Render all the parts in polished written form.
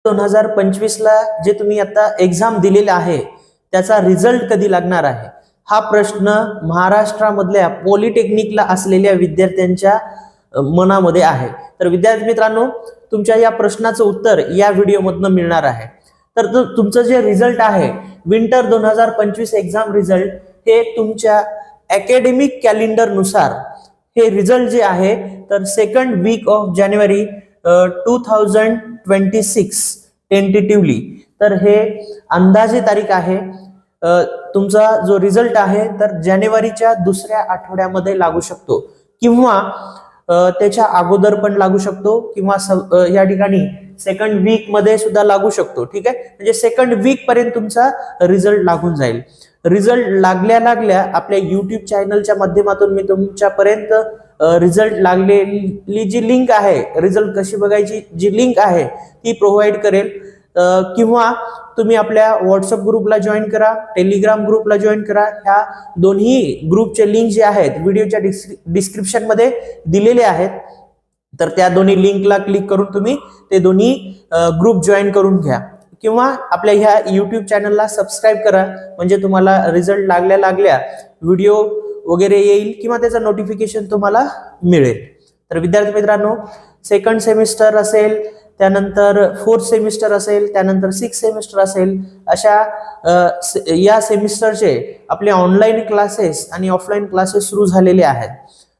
2025 ला जे तुम्ही आता एक्झाम दिलेला आहे त्याचा रिझल्ट कधी लागणार आहे, हा प्रश्न महाराष्ट्रामधल्या पॉलिटेक्निकला असलेल्या विद्यार्थ्यांच्या मनामध्ये आहे. तर विद्यार्थी मित्रांनो, तुमच्या या प्रश्नाचं उत्तर या व्हिडिओमधनं मिळणार आहे. तर तुमचं जे रिझल्ट आहे विंटर 2025 एक्झाम रिझल्ट हे तुमच्या अकॅडमिक कॅलेंडर नुसार हे रिझल्ट जे आहे तर सेकंड वीक ऑफ जानेवारी 2026 टेंटेटिव्हली, तर हे अंदाजे तारीख आहे. तुमचा जो रिझल्ट आहे तर जानेवारीच्या दुसऱ्या आठवड्यामध्ये लागू शकतो किंवा त्याच्या अगोदर पण लागू शकतो किंवा या ठिकाणी सेकंड वीक मध्ये सुद्धा लागू शकतो. ठीक आहे, म्हणजे सेकंड वीक पर्यंत तुमचा रिझल्ट लागून जाईल. रिझल्ट लागल्या आपल्या युट्यूब चॅनलच्या माध्यमातून मी तुमच्यापर्यंत रिझल्ट लागलेली जी लिंक आहे, रिझल्ट कशी बघायची जी लिंक आहे ती प्रोव्हाइड करेल. किंवा तुम्ही आपल्या व्हॉट्सअप ग्रुपला जॉईन करा, टेलिग्राम ग्रुपला जॉईन करा. ह्या दोन्ही ग्रुपचे लिंक जे आहेत व्हिडिओच्या डिस्क्रिप्शन मध्ये दिलेले आहेत. तर त्या दोन्ही लिंकला क्लिक करून तुम्ही ते दोन्ही ग्रुप जॉईन करून घ्या किंवा आपल्या ह्या युट्यूब चॅनलला सबस्क्राईब करा, म्हणजे तुम्हाला रिझल्ट लागल्या व्हिडिओ वगैरे येईल किंवा त्याचं नोटिफिकेशन तुम्हाला मिळेल. तर विद्यार्थी मित्रांनो, सेकंड सेमिस्टर असेल, त्यानंतर फोर्थ सेमिस्टर असेल, त्यानंतर 6th सेमिस्टर असेल, अशा या सेमिस्टरचे आपले ऑनलाईन क्लासेस आणि ऑफलाईन क्लासेस सुरू झालेले आहेत.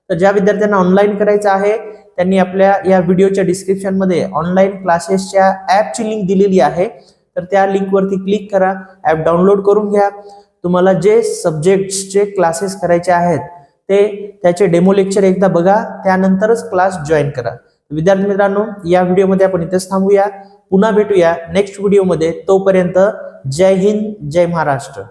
तर ज्या विद्यार्थ्यांना ऑनलाईन करायचं आहे त्यांनी आपल्या या व्हिडिओच्या डिस्क्रिप्शन मध्ये ऑनलाईन क्लासेसच्या ऍपची लिंक दिलेली आहे. तर त्या लिंकवरती क्लिक करा, ऍप डाउनलोड करून घ्या. तुम्हाला जे सब्जेक्ट्सचे क्लासेस करायचे आहेत त्याचे डेमो लेक्चर एकदा बघा, त्यानंतरच क्लास जॉईन करा. विद्यार्थी मित्रांनो, या व्हिडिओमध्ये आपण इथेच थांबूया. पुन्हा भेटूया नेक्स्ट व्हिडिओमध्ये. तोपर्यंत जय हिंद, जय महाराष्ट्र.